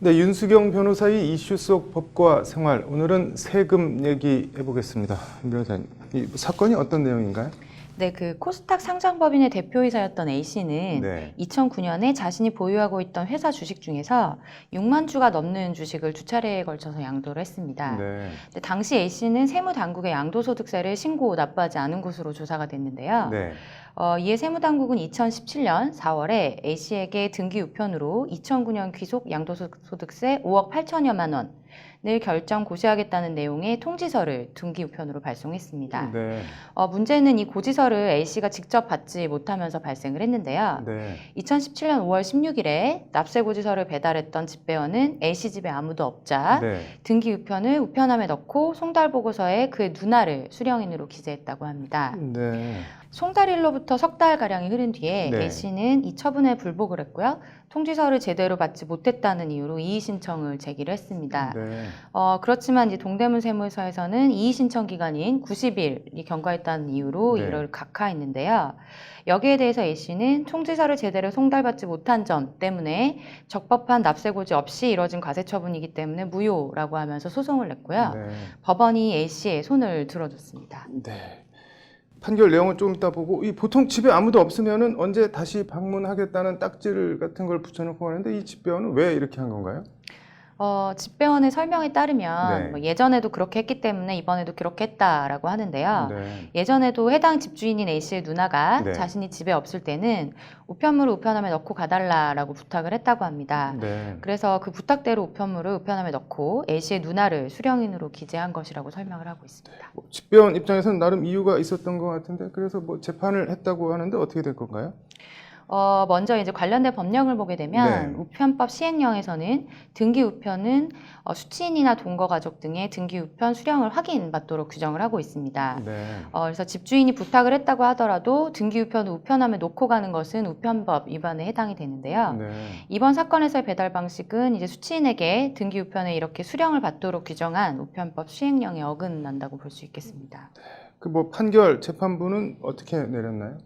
네, 윤수경 변호사의 이슈 속 법과 생활. 오늘은 세금 얘기해 보겠습니다. 변호사님, 이 사건이 어떤 내용인가요? 네, 그 코스닥 상장법인의 대표이사였던 A씨는 네. 2009년에 자신이 보유하고 있던 회사 주식 중에서 6만 주가 넘는 주식을 두 차례에 걸쳐서 양도를 했습니다. 네. 근데 당시 A씨는 세무당국에 양도소득세를 신고 납부하지 않은 것으로 조사가 됐는데요. 네. 이에 세무당국은 2017년 4월에 A씨에게 등기 우편으로 2009년 귀속 양도소득세 5억 8천여만 원을 결정 고시하겠다는 내용의 통지서를 등기 우편으로 발송했습니다. 네. 문제는 이 고지서를 A씨가 직접 받지 못하면서 발생을 했는데요. 네. 2017년 5월 16일에 납세 고지서를 배달했던 집배원은 A씨 집에 아무도 없자 네. 등기 우편을 우편함에 넣고 송달보고서에 그의 누나를 수령인으로 기재했다고 합니다. 네. 송달일로부터 석 달가량이 흐른 뒤에 네. A씨는 이 처분에 불복을 했고요. 통지서를 제대로 받지 못했다는 이유로 이의 신청을 제기를 했습니다. 네. 그렇지만 이제 동대문 세무서에서는 이의 신청 기간인 90일이 경과했다는 이유로 네. 이를 각하했는데요. 여기에 대해서 A씨는 통지서를 제대로 송달받지 못한 점 때문에 적법한 납세고지 없이 이뤄진 과세처분이기 때문에 무효라고 하면서 소송을 냈고요. 네. 법원이 A씨의 손을 들어줬습니다. 네. 판결 내용은 좀 이따 보고, 이 보통 집에 아무도 없으면은 언제 다시 방문하겠다는 딱지를 같은 걸 붙여놓고 하는데 이 집배원은 왜 이렇게 한 건가요? 집배원의 설명에 따르면 네. 뭐 예전에도 그렇게 했기 때문에 이번에도 그렇게 했다라고 하는데요. 네. 예전에도 해당 집주인인 A씨의 누나가 네. 자신이 집에 없을 때는 우편물을 우편함에 넣고 가달라라고 부탁을 했다고 합니다. 네. 그래서 그 부탁대로 우편물을 우편함에 넣고 A씨의 누나를 수령인으로 기재한 것이라고 설명을 하고 있습니다. 집배원 입장에서는 나름 이유가 있었던 것 같은데, 그래서 뭐 재판을 했다고 하는데 어떻게 될 건가요? 먼저 이제 관련된 법령을 보게 되면 네. 우편법 시행령에서는 등기 우편은 수취인이나 동거 가족 등의 등기 우편 수령을 확인받도록 규정을 하고 있습니다. 네. 그래서 집주인이 부탁을 했다고 하더라도 등기 우편을 우편함에 놓고 가는 것은 우편법 위반에 해당이 되는데요. 네. 이번 사건에서의 배달 방식은 이제 수취인에게 등기 우편에 이렇게 수령을 받도록 규정한 우편법 시행령에 어긋난다고 볼 수 있겠습니다. 그 뭐 판결 재판부는 어떻게 내렸나요?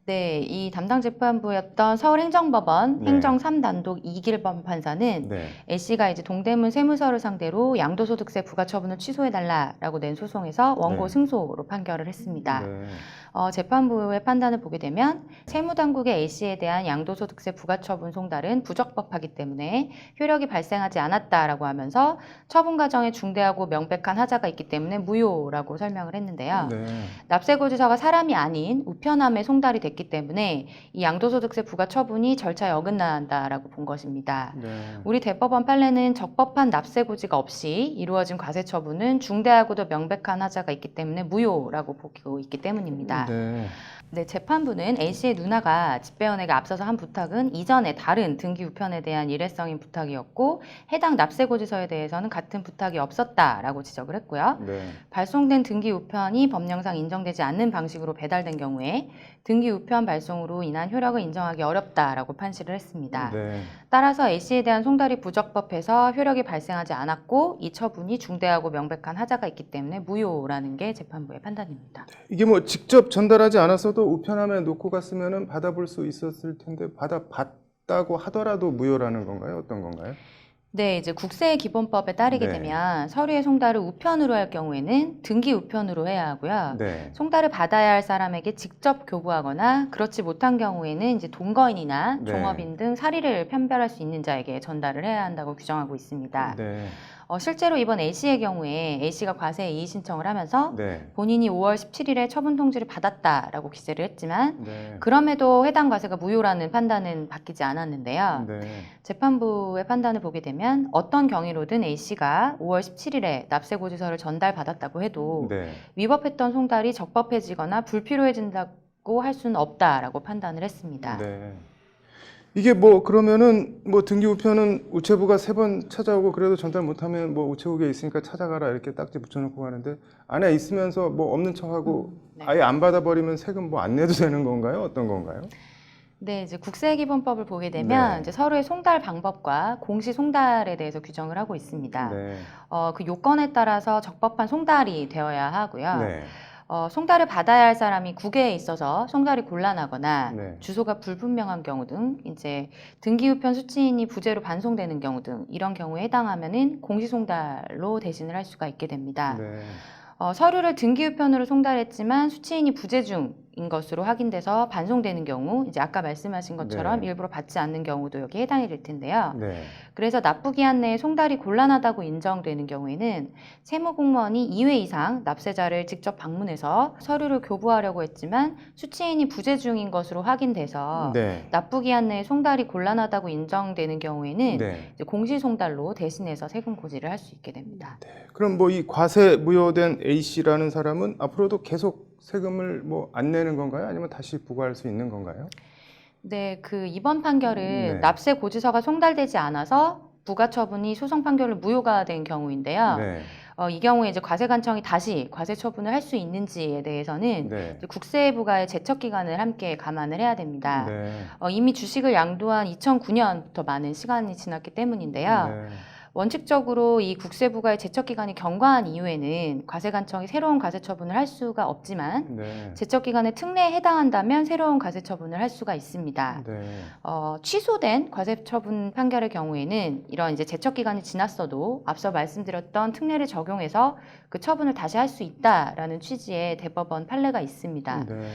네, 이 담당 재판부였던 서울행정법원 네. 행정 3단독 이길범 판사는 네. A씨가 이제 동대문 세무서를 상대로 양도소득세 부과처분을 취소해달라라고 낸 소송에서 원고 네. 승소로 판결을 했습니다. 네. 재판부의 판단을 보게 되면 세무당국의 A씨에 대한 양도소득세 부과처분 송달은 부적법하기 때문에 효력이 발생하지 않았다라고 하면서 처분 과정에 중대하고 명백한 하자가 있기 때문에 무효라고 설명을 했는데요. 네. 납세고지서가 사람이 아닌 우편함에 송달이 됐기 때문에 이 양도소득세 부과처분이 절차에 어긋난다라고 본 것입니다. 네. 우리 대법원 판례는 적법한 납세고지가 없이 이루어진 과세처분은 중대하고도 명백한 하자가 있기 때문에 무효라고 보고 있기 때문입니다. 네. 네, 재판부는 A씨의 누나가 집배원에게 앞서서 한 부탁은 이전에 다른 등기 우편에 대한 일회성인 부탁이었고 해당 납세고지서에 대해서는 같은 부탁이 없었다라고 지적을 했고요. 네. 발송된 등기 우편이 법령상 인정되지 않는 방식으로 배달된 경우에 등기 우편 발송으로 인한 효력을 인정하기 어렵다라고 판시를 했습니다. 네. 따라서 A씨에 대한 송달이 부적법해서 효력이 발생하지 않았고 이 처분이 중대하고 명백한 하자가 있기 때문에 무효라는 게 재판부의 판단입니다. 이게 뭐 직접 전달하지 않았어도 우편함에 놓고 갔으면은 받아볼 수 있었을 텐데 받았다고 하더라도 무효라는 건가요? 어떤 건가요? 네, 이제 국세기본법에 따르게 네. 되면 서류의 송달을 우편으로 할 경우에는 등기 우편으로 해야 하고요. 네. 송달을 받아야 할 사람에게 직접 교부하거나 그렇지 못한 경우에는 이제 동거인이나 네. 종업인 등 사리를 편별할 수 있는 자에게 전달을 해야 한다고 규정하고 있습니다. 네. 실제로 이번 A씨의 경우에 A씨가 과세에 이의 신청을 하면서 네. 본인이 5월 17일에 처분 통지를 받았다라고 기재를 했지만 네. 그럼에도 해당 과세가 무효라는 판단은 바뀌지 않았는데요. 네. 재판부의 판단을 보게 되면 어떤 경위로든 A씨가 5월 17일에 납세고지서를 전달받았다고 해도 네. 위법했던 송달이 적법해지거나 불필요해진다고 할 수는 없다라고 판단을 했습니다. 네. 이게 뭐 그러면은 뭐 등기 우편은 우체부가 3번 찾아오고 그래도 전달 못하면 뭐 우체국에 있으니까 찾아가라 이렇게 딱지 붙여놓고 가는데 안에 있으면서 뭐 없는 척하고 네. 아예 안 받아버리면 세금 뭐 안 내도 되는 건가요? 어떤 건가요? 네, 이제 국세기본법을 보게 되면 네. 이제 서류의 송달 방법과 공시 송달에 대해서 규정을 하고 있습니다. 네. 그 요건에 따라서 적법한 송달이 되어야 하고요. 네. 송달을 받아야 할 사람이 국외에 있어서 송달이 곤란하거나 네. 주소가 불분명한 경우 등 이제 등기우편 수취인이 부재로 반송되는 경우 등 이런 경우에 해당하면은 공시송달로 대신을 할 수가 있게 됩니다. 네. 서류를 등기우편으로 송달했지만 수취인이 부재 중인 것으로 확인돼서 반송되는 경우, 이제 아까 말씀하신 것처럼 네. 일부러 받지 않는 경우도 여기 해당이 될 텐데요. 네. 그래서 납부기한 내에 송달이 곤란하다고 인정되는 경우에는 세무공무원이 2회 이상 납세자를 직접 방문해서 서류를 교부하려고 했지만 수취인이 부재 중인 것으로 확인돼서 네. 납부기한 내에 송달이 곤란하다고 인정되는 경우에는 네. 이제 공시송달로 대신해서 세금 고지를 할 수 있게 됩니다. 그럼 뭐 이 과세 무효된 A 씨라는 사람은 앞으로도 계속 세금을 뭐 안 내는 건가요? 아니면 다시 부과할 수 있는 건가요? 네, 그 이번 판결은 네. 납세 고지서가 송달되지 않아서 부가 처분이 소송 판결로 무효가 된 경우인데요. 네. 이 경우에 이제 과세관청이 다시 과세 처분을 할 수 있는지에 대해서는 네. 이제 국세부가의 제척 기간을 함께 감안을 해야 됩니다. 네. 이미 주식을 양도한 2009년부터 많은 시간이 지났기 때문인데요. 네. 원칙적으로 이 국세부가의 제척 기간이 경과한 이후에는 과세관청이 새로운 과세 처분을 할 수가 없지만 네. 제척 기간의 특례에 해당한다면 새로운 과세 처분을 할 수가 있습니다. 네. 취소된 과세 처분 판결의 경우에는 이런 이제 제척 기간이 지났어도 앞서 말씀드렸던 특례를 적용해서 그 처분을 다시 할 수 있다라는 취지의 대법원 판례가 있습니다. 네.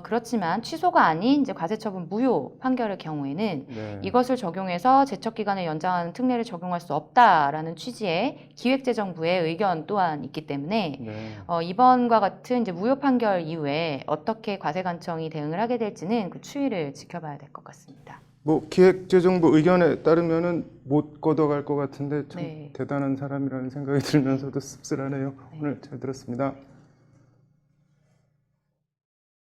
그렇지만 취소가 아닌 이제 과세 처분 무효 판결의 경우에는 네. 이것을 적용해서 제척 기간을 연장하는 특례를 적용할 수 없다라는 취지의 기획재정부의 의견 또한 있기 때문에 네. 이번과 같은 이제 무효 판결 이후에 어떻게 과세관청이 대응을 하게 될지는 그 추이를 지켜봐야 될 것 같습니다. 뭐 기획재정부 의견에 따르면은 못 걷어갈 것 같은데 참 네. 대단한 사람이라는 생각이 들면서도 씁쓸하네요. 네. 오늘 잘 들었습니다.